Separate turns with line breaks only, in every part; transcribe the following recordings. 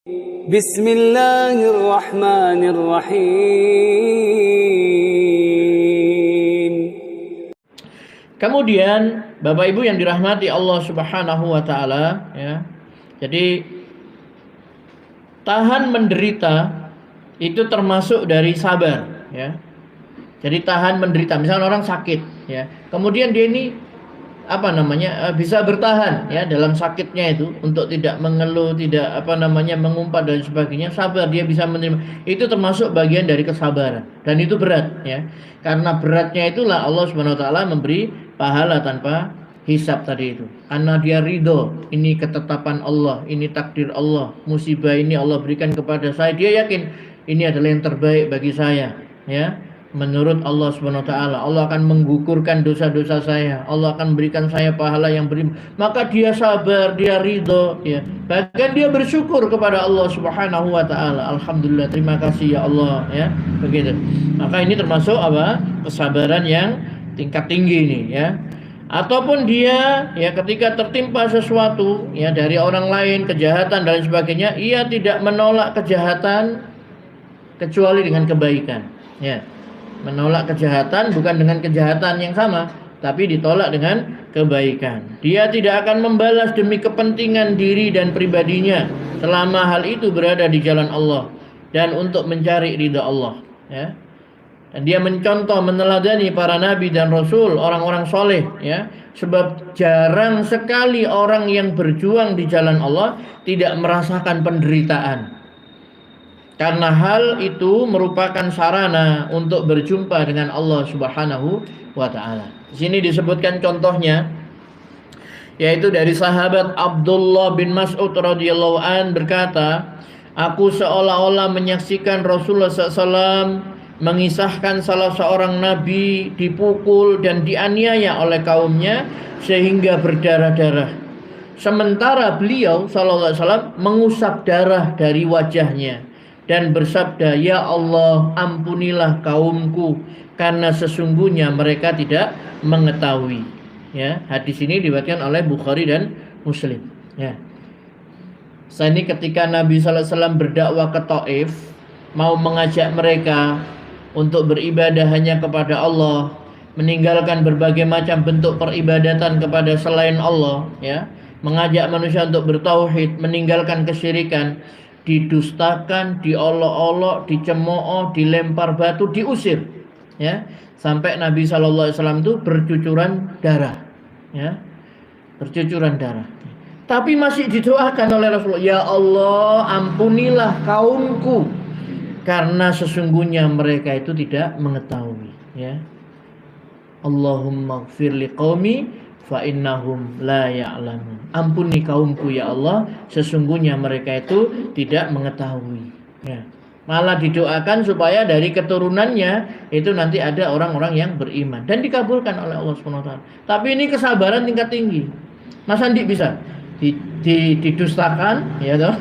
Bismillahirrahmanirrahim.
Kemudian Bapak Ibu yang dirahmati Allah Subhanahu wa taala, ya. Jadi tahan menderita itu termasuk dari sabar, ya. Jadi tahan menderita, misalnya orang sakit, ya. Kemudian dia ini bisa bertahan, ya, dalam sakitnya itu untuk tidak mengeluh, tidak mengumpat dan sebagainya, sabar, dia bisa menerima. Itu termasuk bagian dari kesabaran dan itu berat, ya. Karena beratnya itulah Allah Subhanahu wa taala memberi pahala tanpa hisab tadi itu. Karena dia ridho, ini ketetapan Allah, ini takdir Allah, musibah ini Allah berikan kepada saya, dia yakin ini adalah yang terbaik bagi saya, ya. Menurut Allah Subhanahu wa taala, Allah akan menggugurkan dosa-dosa saya, Allah akan berikan saya pahala yang beriman. Maka dia sabar, dia ridho, ya. Bahkan dia bersyukur kepada Allah Subhanahu wa taala. Alhamdulillah, terima kasih ya Allah, ya. Begitu. Maka ini termasuk kesabaran yang tingkat tinggi ini, ya. Ataupun dia, ya, ketika tertimpa sesuatu, ya, dari orang lain, kejahatan dan sebagainya, ia tidak menolak kejahatan kecuali dengan kebaikan, ya. Menolak kejahatan bukan dengan kejahatan yang sama, tapi ditolak dengan kebaikan. Dia tidak akan membalas demi kepentingan diri dan pribadinya selama hal itu berada di jalan Allah dan untuk mencari ridha Allah, ya. Dan dia mencontoh, meneladani para nabi dan rasul, orang-orang soleh, ya. Sebab jarang sekali orang yang berjuang di jalan Allah tidak merasakan penderitaan. Karena hal itu merupakan sarana untuk berjumpa dengan Allah Subhanahu wa taala. Di sini disebutkan contohnya, yaitu dari sahabat Abdullah bin Mas'ud radhiyallahu an berkata, aku seolah-olah menyaksikan Rasulullah SAW mengisahkan salah seorang nabi dipukul dan dianiaya oleh kaumnya sehingga berdarah-darah. Sementara beliau sallallahu alaihi wasallam mengusap darah dari wajahnya dan bersabda, ya Allah, ampunilah kaumku karena sesungguhnya mereka tidak mengetahui, ya. Hadis ini diriwayatkan oleh Bukhari dan Muslim, ya. Ini ketika Nabi sallallahu alaihi wasallam berdakwah ke Taif, mau mengajak mereka untuk beribadah hanya kepada Allah, meninggalkan berbagai macam bentuk peribadatan kepada selain Allah, ya. Mengajak manusia untuk bertauhid, meninggalkan kesyirikan. Didustakan, diolok-olok, dicemooh, dilempar batu, diusir, ya, sampai Nabi Shallallahu Alaihi Wasallam itu bercucuran darah, ya, bercucuran darah. Tapi masih didoakan oleh Rasulullah, ya Allah, ampunilah kaumku karena sesungguhnya mereka itu tidak mengetahui, ya. Allahumma gfir liqaumi fa innahum la ya'lamun. Ampuni kaumku ya Allah, sesungguhnya mereka itu tidak mengetahui, ya. Malah didoakan supaya dari keturunannya itu nanti ada orang-orang yang beriman dan dikabulkan oleh Allah Subhanahu wa taala. Tapi ini kesabaran tingkat tinggi. Masa ndik bisa didustakan, ya toh?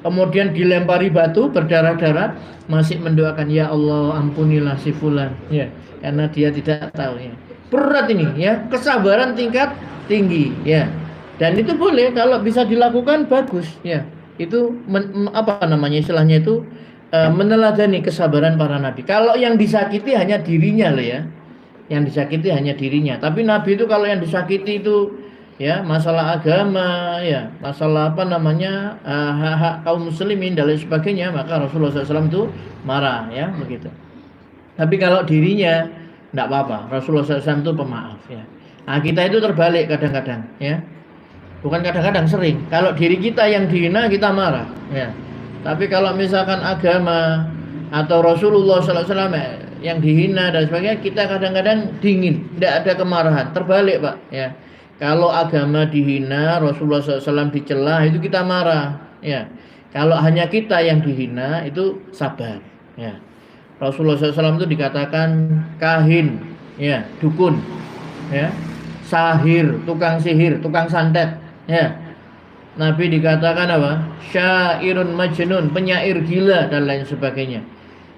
Kemudian dilempari batu berdarah-darah masih mendoakan, ya Allah, ampunilah si fulan, ya, karena dia tidak tahu, ya. Berat ini, ya, kesabaran tingkat tinggi, ya. Dan itu boleh kalau bisa dilakukan, bagus, ya. Itu istilahnya itu meneladani kesabaran para nabi. Kalau yang disakiti hanya dirinya loh, ya. Yang disakiti hanya dirinya. Tapi nabi itu kalau yang disakiti itu, ya, masalah agama, ya, masalah hak-hak kaum muslimin dan lain sebagainya, maka Rasulullah SAW itu marah, ya, begitu. Tapi kalau dirinya tidak apa-apa, Rasulullah SAW itu pemaaf, ya. Nah, kita itu terbalik kadang-kadang, ya. Bukan kadang-kadang, sering. Kalau diri kita yang dihina, kita marah, ya. Tapi kalau misalkan agama atau Rasulullah SAW yang dihina dan sebagainya, kita kadang-kadang dingin, tidak ada kemarahan. Terbalik, Pak, ya. Kalau agama dihina, Rasulullah SAW dicela, itu kita marah, ya. Kalau hanya kita yang dihina, itu sabar, ya. Rasulullah SAW itu dikatakan kahin, ya, dukun, ya, sahir, tukang sihir, tukang santet, ya. Nabi dikatakan apa? Syairun majnun, penyair gila dan lain sebagainya,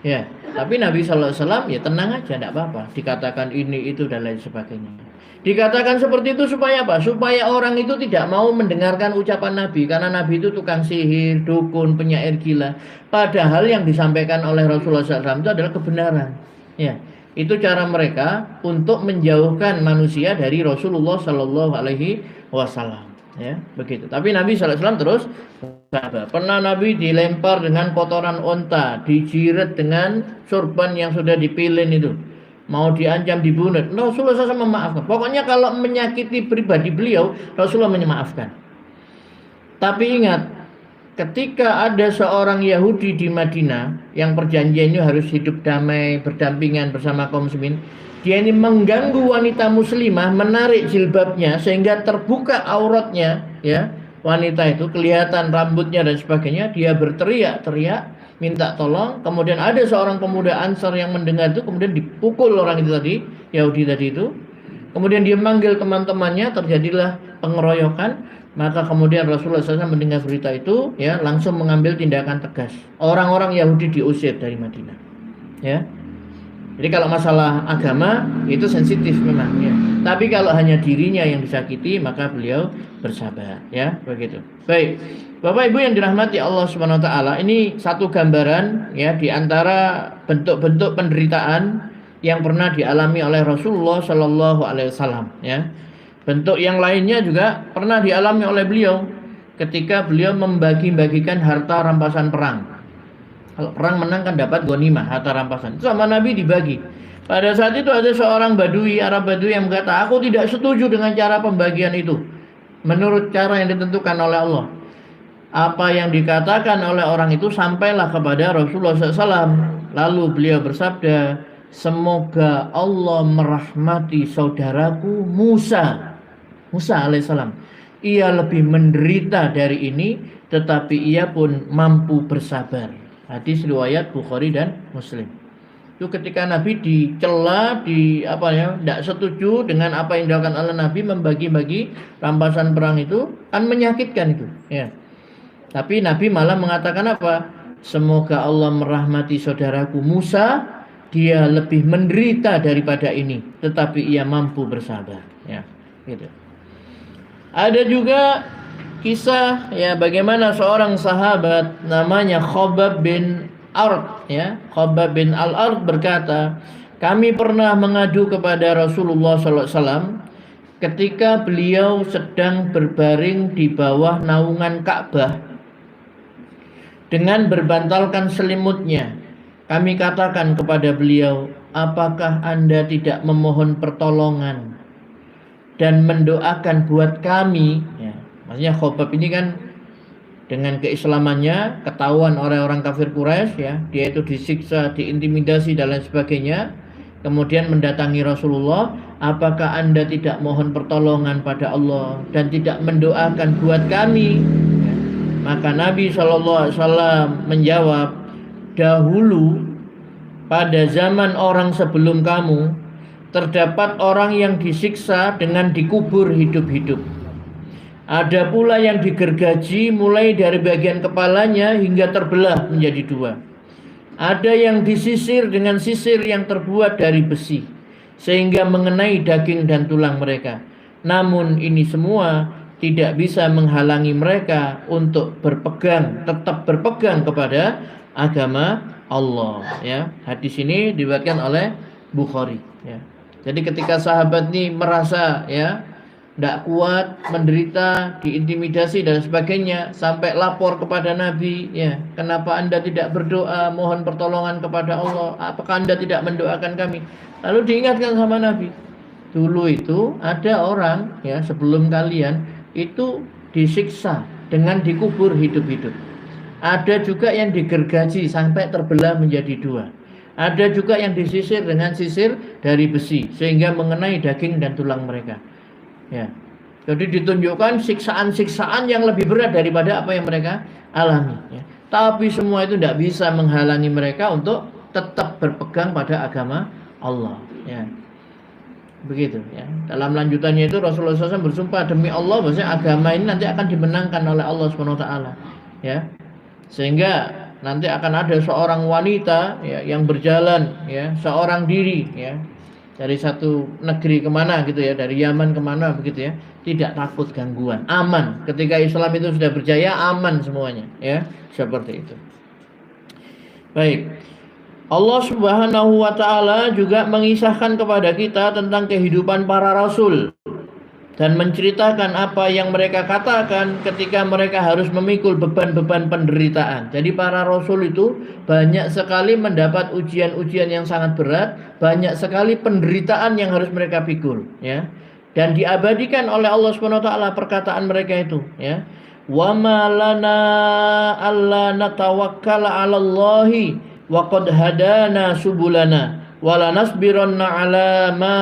ya. Tapi Nabi SAW ya tenang aja, tidak apa-apa. Dikatakan ini itu dan lain sebagainya. Dikatakan seperti itu supaya apa? Supaya orang itu tidak mau mendengarkan ucapan Nabi, karena Nabi itu tukang sihir, dukun, penyair gila. Padahal yang disampaikan oleh Rasulullah SAW itu adalah kebenaran. Ya, itu cara mereka untuk menjauhkan manusia dari Rasulullah Shallallahu Alaihi Wasallam. Ya, begitu. Tapi Nabi SAW terus sabar. Pernah Nabi dilempar dengan kotoran onta, dijiret dengan sorban yang sudah dipilin itu, mau diancam dibunuh, Rasulullah SAW memaafkan. Pokoknya kalau menyakiti pribadi beliau, Rasulullah memaafkan. Tapi ingat, ketika ada seorang Yahudi di Madinah yang perjanjiannya harus hidup damai, berdampingan bersama kaum muslimin, dia ini mengganggu wanita muslimah, menarik jilbabnya sehingga terbuka auratnya, ya, wanita itu kelihatan rambutnya dan sebagainya. Dia berteriak-teriak minta tolong. Kemudian ada seorang pemuda Ansar yang mendengar itu, kemudian dipukul orang itu tadi, Yahudi tadi itu. Kemudian dia manggil teman-temannya, terjadilah pengeroyokan. Maka kemudian Rasulullah SAW mendengar berita itu, ya, langsung mengambil tindakan tegas. Orang-orang Yahudi diusir dari Madinah, ya. Jadi kalau masalah agama itu sensitif memang, ya. Tapi kalau hanya dirinya yang disakiti, maka beliau bersabar, ya, begitu. Baik, Bapak Ibu yang dirahmati Allah Subhanahu Wa Taala, ini satu gambaran, ya, di antara bentuk-bentuk penderitaan yang pernah dialami oleh Rasulullah Shallallahu Alaihi Wasallam, ya. Bentuk yang lainnya juga pernah dialami oleh beliau ketika beliau membagi-bagikan harta rampasan perang. Kalau perang menang kan dapat ghanimah, harta rampasan. Itu sama Nabi dibagi. Pada saat itu ada seorang Badui, Arab Badui yang berkata, aku tidak setuju dengan cara pembagian itu, menurut cara yang ditentukan oleh Allah. Apa yang dikatakan oleh orang itu sampailah kepada Rasulullah SAW. Lalu beliau bersabda, semoga Allah merahmati saudaraku Musa alaihissalam. Ia lebih menderita dari ini, tetapi ia pun mampu bersabar. Hadis riwayat Bukhari dan Muslim. Itu ketika Nabi dicela, tidak setuju dengan apa yang dilakukan oleh Nabi membagi-bagi rampasan perang itu, kan menyakitkan itu, ya. Tapi Nabi malah mengatakan apa? Semoga Allah merahmati saudaraku Musa, dia lebih menderita daripada ini, tetapi ia mampu bersabar, ya, gitu. Ada juga kisah, ya, bagaimana seorang sahabat namanya Khabbab bin Ard, ya, Khabbab bin Al-Ard berkata, kami pernah mengadu kepada Rasulullah SAW ketika beliau sedang berbaring di bawah naungan Ka'bah dengan berbantalkan selimutnya. Kami katakan kepada beliau, apakah Anda tidak memohon pertolongan dan mendoakan buat kami, ya. Maksudnya Khabbab ini kan dengan keislamannya ketahuan oleh orang kafir Quraisy, ya, dia itu disiksa, diintimidasi dan lain sebagainya. Kemudian mendatangi Rasulullah, apakah Anda tidak mohon pertolongan pada Allah dan tidak mendoakan buat kami, ya. Maka Nabi SAW menjawab, dahulu pada zaman orang sebelum kamu terdapat orang yang disiksa dengan dikubur hidup-hidup. Ada pula yang digergaji mulai dari bagian kepalanya hingga terbelah menjadi dua. Ada yang disisir dengan sisir yang terbuat dari besi sehingga mengenai daging dan tulang mereka. Namun ini semua tidak bisa menghalangi mereka untuk tetap berpegang kepada agama Allah, ya. Hadis ini diriwayatkan oleh Bukhari, ya. Jadi ketika sahabat ini merasa, ya, tidak kuat, menderita, diintimidasi dan sebagainya, sampai lapor kepada Nabi, ya, kenapa Anda tidak berdoa, mohon pertolongan kepada Allah, apakah Anda tidak mendoakan kami? Lalu diingatkan sama Nabi, dulu itu ada orang, ya, sebelum kalian itu disiksa dengan dikubur hidup-hidup. Ada juga yang digergaji sampai terbelah menjadi dua. Ada juga yang disisir dengan sisir dari besi sehingga mengenai daging dan tulang mereka. Ya, jadi ditunjukkan siksaan-siksaan yang lebih berat daripada apa yang mereka alami, ya. Tapi semua itu tidak bisa menghalangi mereka untuk tetap berpegang pada agama Allah, ya. Begitu, ya. Dalam lanjutannya itu Rasulullah SAW bersumpah demi Allah bahwasanya agama ini nanti akan dimenangkan oleh Allah SWT, ya. Sehingga nanti akan ada seorang wanita, ya, yang berjalan, ya, seorang diri, ya, dari satu negeri kemana gitu ya, dari Yaman kemana begitu ya, tidak takut gangguan, aman. Ketika Islam itu sudah berjaya, aman semuanya ya, seperti itu. Baik. Allah Subhanahu wa taala juga mengisahkan kepada kita tentang kehidupan para rasul dan menceritakan apa yang mereka katakan ketika mereka harus memikul beban-beban penderitaan. Jadi para rasul itu banyak sekali mendapat ujian-ujian yang sangat berat, banyak sekali penderitaan yang harus mereka pikul, ya. Dan diabadikan oleh Allah Subhanahu wa taala perkataan mereka itu, ya. Wa ma lana alla natawakkala 'alallahi wa qad hadana subulana wa lanasbiranna 'ala ma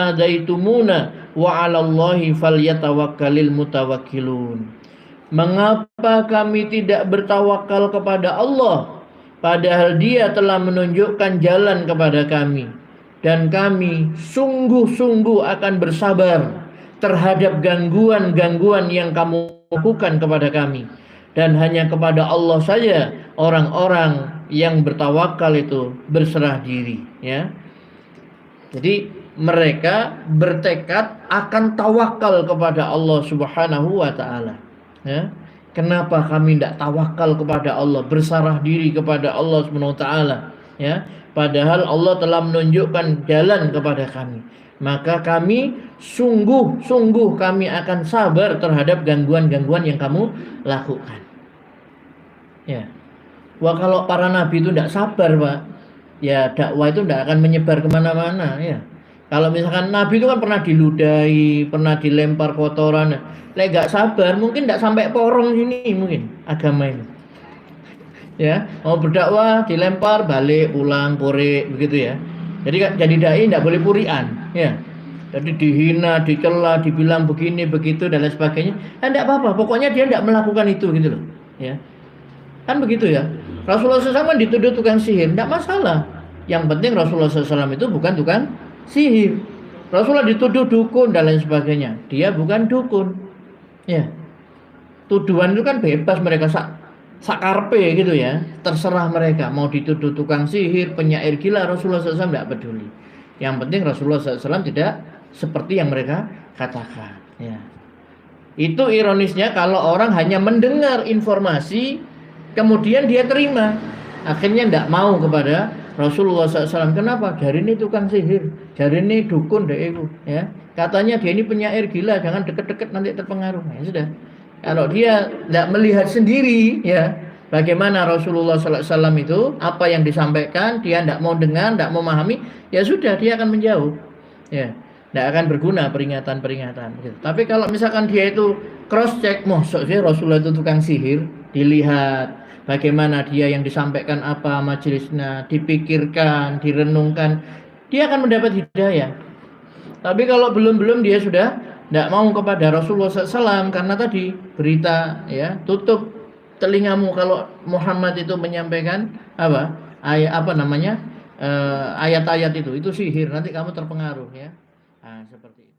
adaitumuna wa 'alallahi falyatawakkalul mutawakkilun. Mengapa kami tidak bertawakal kepada Allah padahal Dia telah menunjukkan jalan kepada kami, dan kami sungguh-sungguh akan bersabar terhadap gangguan-gangguan yang kamu lakukan kepada kami, dan hanya kepada Allah saja orang-orang yang bertawakal itu berserah diri, ya. Jadi mereka bertekad akan tawakal kepada Allah Subhanahu wa taala, ya. Kenapa kami tidak tawakal kepada Allah, berserah diri kepada Allah Subhanahu wa taala, ya? Padahal Allah telah menunjukkan jalan kepada kami. Maka kami sungguh-sungguh kami akan sabar terhadap gangguan-gangguan yang kamu lakukan. Ya. Wah, kalau para nabi itu tidak sabar, Pak, ya dakwah itu tidak akan menyebar kemana-mana, ya. Kalau misalkan nabi itu kan pernah diludahi, pernah dilempar kotoran, lek nggak sabar mungkin tidak sampai porong sini mungkin agama ini. Ya, mau berdakwah dilempar balik pulang puri begitu ya. Jadi dai tidak boleh purian, ya. Jadi dihina, dicela, dibilang begini begitu dan lain sebagainya. Tidak apa-apa, pokoknya dia tidak melakukan itu gitu loh, ya. Kan begitu ya. Rasulullah SAW dituduh tukang sihir, tidak masalah. Yang penting Rasulullah SAW itu bukan tukang sihir. Rasulullah dituduh dukun dan lain sebagainya, dia bukan dukun, ya. Tuduhan itu kan bebas, mereka sakarpe gitu ya, terserah mereka mau dituduh tukang sihir, penyair gila, Rasulullah SAW tidak peduli. Yang penting Rasulullah SAW tidak seperti yang mereka katakan, ya. Itu ironisnya kalau orang hanya mendengar informasi kemudian dia terima, akhirnya tidak mau kepada Rasulullah SAW. Kenapa? Dari ini tukang sihir, dari ini dukun deh itu, ya. Katanya dia ini penyair gila, jangan deket-deket nanti terpengaruh. Ya sudah. Kalau dia tidak melihat sendiri, ya, bagaimana Rasulullah SAW itu, apa yang disampaikan, dia tidak mau dengar, tidak mau memahami, ya sudah, dia akan menjauh, ya, tidak akan berguna peringatan-peringatan. Gitu. Tapi kalau misalkan dia itu cross check, maksudnya Rasulullah itu tukang sihir, dilihat bagaimana dia yang disampaikan apa majelisnya, dipikirkan, direnungkan, dia akan mendapat hidayah. Tapi kalau belum dia sudah tidak mau kepada Rasulullah SAW karena tadi berita, ya, tutup telingamu kalau Muhammad itu menyampaikan ayat-ayat itu sihir, nanti kamu terpengaruh, ya. Nah, seperti itu.